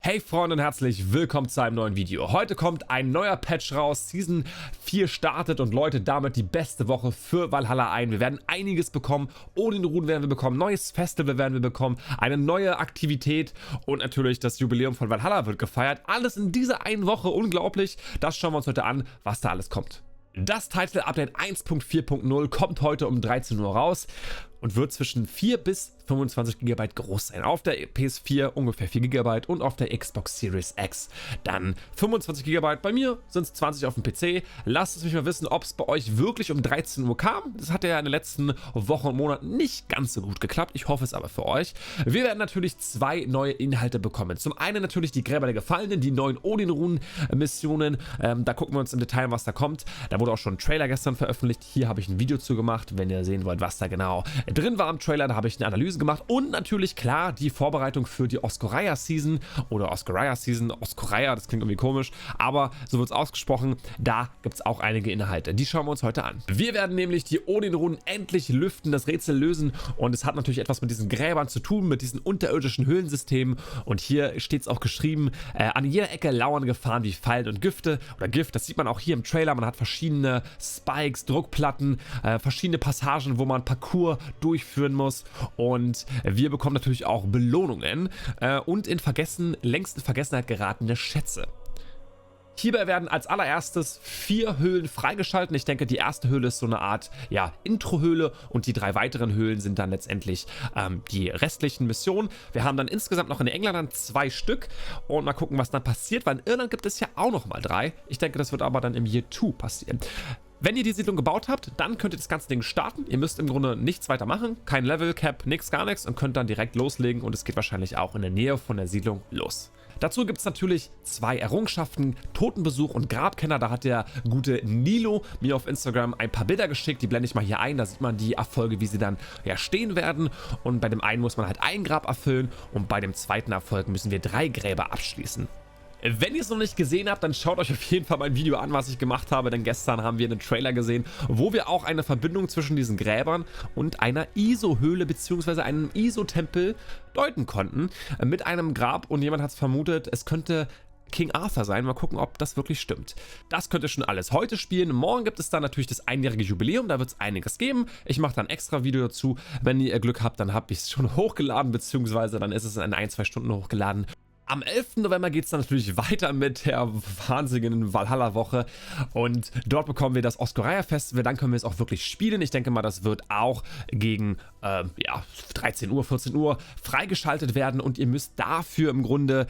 Hey Freunde und herzlich willkommen zu einem neuen Video. Heute kommt ein neuer Patch raus, Season 4 startet und läutet damit die beste Woche für Valhalla ein. Wir werden einiges bekommen, Odin-Runen werden wir bekommen, neues Festival werden wir bekommen, eine neue Aktivität und natürlich das Jubiläum von Valhalla wird gefeiert. Alles in dieser einen Woche, unglaublich. Das schauen wir uns heute an, was da alles kommt. Das Title Update 1.4.0 kommt heute um 13 Uhr raus und wird zwischen 4 bis 25 GB groß sein. Auf der PS4 ungefähr 4 GB und auf der Xbox Series X dann 25 GB. Bei mir sind es 20 auf dem PC. Lasst es mich mal wissen, ob es bei euch wirklich um 13 Uhr kam. Das hat ja in den letzten Wochen und Monaten nicht ganz so gut geklappt. Ich hoffe es aber für euch. Wir werden natürlich zwei neue Inhalte bekommen. Zum einen natürlich die Gräber der Gefallenen, die neuen Odin-Runen-Missionen. Da gucken wir uns im Detail, was da kommt. Da wurde auch schon ein Trailer gestern veröffentlicht. Hier habe ich ein Video zu gemacht, wenn ihr sehen wollt, was da genau drin war am Trailer. Da habe ich eine Analyse gemacht und natürlich klar die Vorbereitung für die Oscoraya Season oder Oscoraya Season. Oscoraya, das klingt irgendwie komisch, aber so wird es ausgesprochen. Da gibt es auch einige Inhalte. Die schauen wir uns heute an. Wir werden nämlich die Odin-Runen endlich lüften, das Rätsel lösen und es hat natürlich etwas mit diesen Gräbern zu tun, mit diesen unterirdischen Höhlensystemen und hier steht es auch geschrieben, an jeder Ecke lauern Gefahren wie Fallen und Gifte oder Gift. Das sieht man auch hier im Trailer. Man hat verschiedene Spikes, Druckplatten, verschiedene Passagen, wo man Parcours durchführen muss und wir bekommen natürlich auch Belohnungen und in längst in Vergessenheit geratene Schätze. Hierbei werden als allererstes 4 Höhlen freigeschalten. Ich denke, die erste Höhle ist so eine Art Intro-Höhle und die 3 weiteren Höhlen sind dann letztendlich die restlichen Missionen. Wir haben dann insgesamt noch in England dann 2 Stück und mal gucken, was dann passiert, weil in Irland gibt es ja auch noch mal 3. Ich denke, das wird aber dann im Year 2 passieren. Wenn ihr die Siedlung gebaut habt, dann könnt ihr das ganze Ding starten. Ihr müsst im Grunde nichts weiter machen, kein Level Cap, nichts, gar nichts und könnt dann direkt loslegen und es geht wahrscheinlich auch in der Nähe von der Siedlung los. Dazu gibt es natürlich 2 Errungenschaften, Totenbesuch und Grabkenner. Da hat der gute Nilo mir auf Instagram ein paar Bilder geschickt, die blende ich mal hier ein. Da sieht man die Erfolge, wie sie dann stehen werden. Und bei dem einen muss man halt ein Grab erfüllen und bei dem zweiten Erfolg müssen wir 3 Gräber abschließen. Wenn ihr es noch nicht gesehen habt, dann schaut euch auf jeden Fall mein Video an, was ich gemacht habe, denn gestern haben wir einen Trailer gesehen, wo wir auch eine Verbindung zwischen diesen Gräbern und einer ISO-Höhle bzw. einem ISO-Tempel deuten konnten, mit einem Grab und jemand hat es vermutet, es könnte King Arthur sein. Mal gucken, ob das wirklich stimmt. Das könnt ihr schon alles heute spielen. Morgen gibt es dann natürlich das einjährige Jubiläum. Da wird es einiges geben. Ich mache dann ein extra Video dazu. Wenn ihr Glück habt, dann habe ich es schon hochgeladen, beziehungsweise dann ist es in 1-2 Stunden hochgeladen. Am 11. November geht es dann natürlich weiter mit der wahnsinnigen Valhalla-Woche und dort bekommen wir das Oscoraya Festival, dann können wir es auch wirklich spielen. Ich denke mal, das wird auch gegen 13 Uhr, 14 Uhr freigeschaltet werden und ihr müsst dafür im Grunde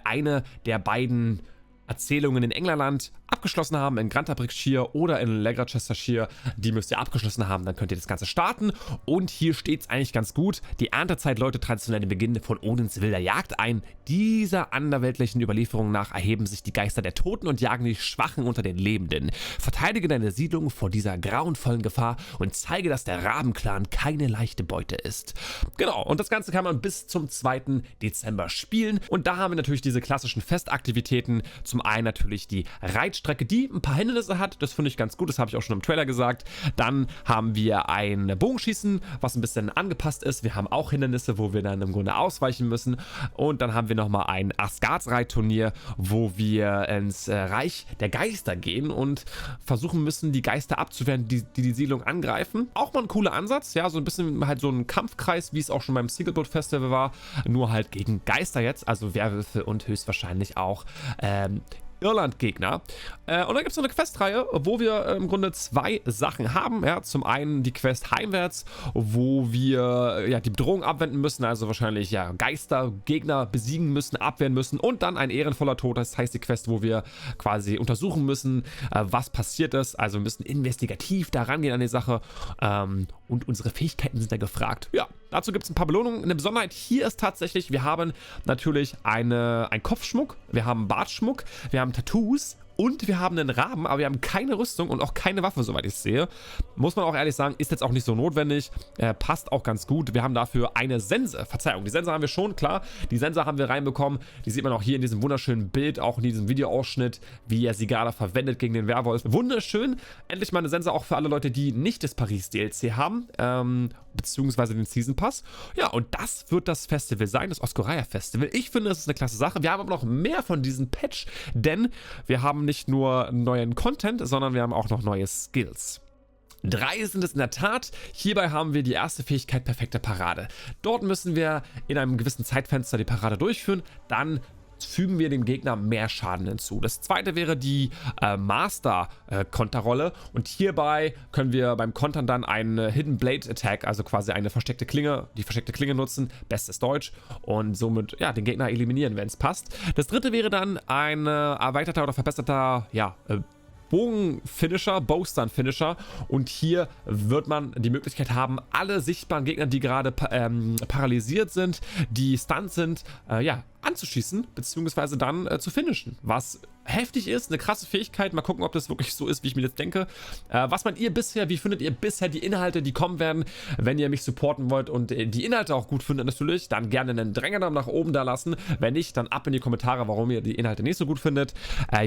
eine der beiden Erzählungen in England abgeschlossen haben, in Grantabricshire oder in Leicester. Die müsst ihr abgeschlossen haben, dann könnt ihr das Ganze starten. Und hier steht es eigentlich ganz gut. Die Erntezeit läutet traditionell den Beginn von Odins wilder Jagd ein. Dieser anderweltlichen Überlieferung nach erheben sich die Geister der Toten und jagen die Schwachen unter den Lebenden. Verteidige deine Siedlung vor dieser grauenvollen Gefahr und zeige, dass der Rabenclan keine leichte Beute ist. Genau, und das Ganze kann man bis zum 2. Dezember spielen. Und da haben wir natürlich diese klassischen Festaktivitäten. Zum einen natürlich die Reitstrecke, die ein paar Hindernisse hat. Das finde ich ganz gut, das habe ich auch schon im Trailer gesagt. Dann haben wir ein Bogenschießen, was ein bisschen angepasst ist. Wir haben auch Hindernisse, wo wir dann im Grunde ausweichen müssen. Und dann haben wir nochmal ein Asgards-Reitturnier, wo wir ins Reich der Geister gehen und versuchen müssen, die Geister abzuwehren, die Siedlung angreifen. Auch mal ein cooler Ansatz, ja, so ein bisschen halt so ein Kampfkreis, wie es auch schon beim Seagull Festival war, nur halt gegen Geister jetzt, also Werwölfe und höchstwahrscheinlich auch Irland-Gegner. Und dann gibt es noch eine Questreihe, wo wir im Grunde 2 Sachen haben. Ja, zum einen die Quest Heimwärts, wo wir die Bedrohung abwenden müssen, also wahrscheinlich Geister, Gegner besiegen müssen, abwehren müssen und dann ein ehrenvoller Tod. Das heißt die Quest, wo wir quasi untersuchen müssen, was passiert ist. Also wir müssen investigativ da rangehen an die Sache und unsere Fähigkeiten sind da gefragt. Ja, dazu gibt es ein paar Belohnungen. Eine Besonderheit hier ist tatsächlich, wir haben natürlich einen Kopfschmuck, wir haben Bartschmuck, wir haben Tattoos Und wir haben einen Raben, aber wir haben keine Rüstung und auch keine Waffe, soweit ich sehe. Muss man auch ehrlich sagen, ist jetzt auch nicht so notwendig. Passt auch ganz gut. Wir haben dafür eine Sense. Verzeihung, die Sense haben wir schon, klar. Die Sense haben wir reinbekommen. Die sieht man auch hier in diesem wunderschönen Bild, auch in diesem Videoausschnitt, wie er sie gerade verwendet gegen den Werwolf. Wunderschön. Endlich mal eine Sense auch für alle Leute, die nicht das Paris DLC haben, beziehungsweise den Season Pass. Ja, und das wird das Festival sein, das Oscoraya Festival. Ich finde, das ist eine klasse Sache. Wir haben aber noch mehr von diesem Patch, denn wir haben nicht nur neuen Content, sondern wir haben auch noch neue Skills. 3 sind es in der Tat. Hierbei haben wir die erste Fähigkeit Perfekte Parade. Dort müssen wir in einem gewissen Zeitfenster die Parade durchführen, dann fügen wir dem Gegner mehr Schaden hinzu. Das zweite wäre die Master-Konterrolle und hierbei können wir beim Kontern dann einen Hidden Blade Attack, also quasi eine versteckte Klinge, die versteckte Klinge nutzen, bestes Deutsch, und somit ja den Gegner eliminieren, wenn es passt. Das dritte wäre dann ein erweiterter oder verbesserter, ja, Bogen-Finisher, Bowstun-Finisher, und hier wird man die Möglichkeit haben, alle sichtbaren Gegner, die gerade paralysiert sind, die stunned sind, ja, anzuschießen, beziehungsweise dann zu finishen, was heftig ist, eine krasse Fähigkeit. Mal gucken, ob das wirklich so ist, wie ich mir das denke. Wie findet ihr bisher die Inhalte, die kommen werden? Wenn ihr mich supporten wollt und die Inhalte auch gut findet natürlich, dann gerne einen Drängerdaumen nach oben da lassen. Wenn nicht, dann ab in die Kommentare, warum ihr die Inhalte nicht so gut findet.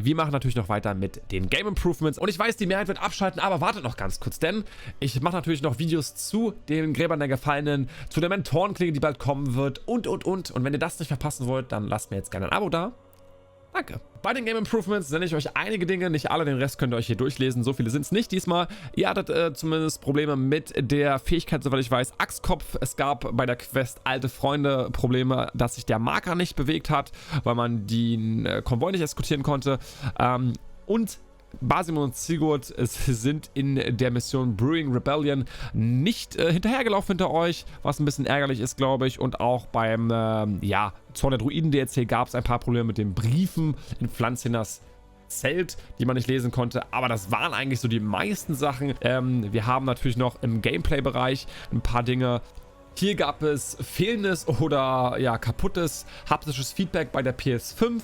Wir machen natürlich noch weiter mit den Game Improvements, und ich weiß, die Mehrheit wird abschalten, aber wartet noch ganz kurz, denn ich mache natürlich noch Videos zu den Gräbern der Gefallenen, zu der Mentorenklinge, die bald kommen wird, und. Und wenn ihr das nicht verpassen wollt, dann lasst mir jetzt gerne ein Abo da. Danke. Bei den Game Improvements nenne ich euch einige Dinge, nicht alle, den Rest könnt ihr euch hier durchlesen. So viele sind es nicht diesmal. Ihr hattet zumindest Probleme mit der Fähigkeit, soweit ich weiß, Axtkopf. Es gab bei der Quest Alte Freunde Probleme, dass sich der Marker nicht bewegt hat, weil man den Konvoi nicht eskortieren konnte. Und Basimon und Sigurd sind in der Mission Brewing Rebellion nicht hinterhergelaufen hinter euch, was ein bisschen ärgerlich ist, glaube ich. Und auch beim ja, Zorn der Druiden DLC gab es ein paar Probleme mit den Briefen in Pflanzeners Zelt, die man nicht lesen konnte, aber das waren eigentlich so die meisten Sachen. Wir haben natürlich noch im Gameplay-Bereich ein paar Dinge. Hier gab es fehlendes oder ja kaputtes haptisches Feedback bei der PS5.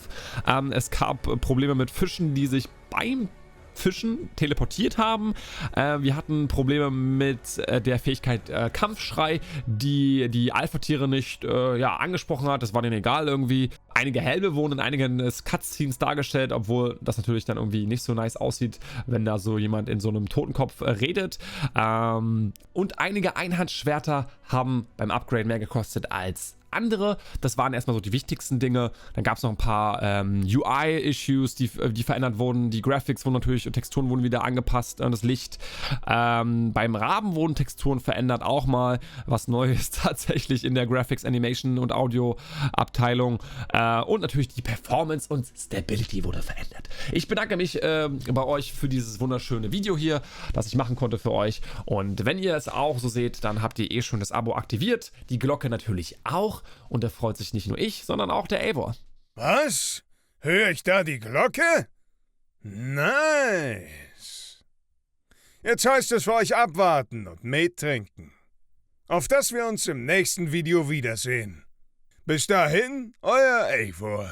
Es gab Probleme mit Fischen, die sich beim Fischen teleportiert haben. Wir hatten Probleme mit der Fähigkeit Kampfschrei, die die Alpha-Tiere nicht ja, angesprochen hat. Das war denen egal irgendwie. Einige Helme wurden in einigen Cutscenes dargestellt, obwohl das natürlich dann irgendwie nicht so nice aussieht, wenn da so jemand in so einem Totenkopf redet. Und einige Einhandschwerter haben beim Upgrade mehr gekostet als andere. Das waren erstmal so die wichtigsten Dinge. Dann gab es noch ein paar UI-Issues, die verändert wurden. Die Graphics wurden natürlich und Texturen wurden wieder angepasst an das Licht. Beim Raben wurden Texturen verändert, auch mal was Neues tatsächlich in der Graphics, Animation und Audio-Abteilung. Und natürlich die Performance und Stability wurde verändert. Ich bedanke mich bei euch für dieses wunderschöne Video hier, das ich machen konnte für euch. Und wenn ihr es auch so seht, dann habt ihr eh schon das Abo aktiviert. Die Glocke natürlich auch. Und da freut sich nicht nur ich, sondern auch der Eivor. Was? Höre ich da die Glocke? Nice. Jetzt heißt es für euch abwarten und Met trinken. Auf dass wir uns im nächsten Video wiedersehen. Bis dahin, euer Eivor.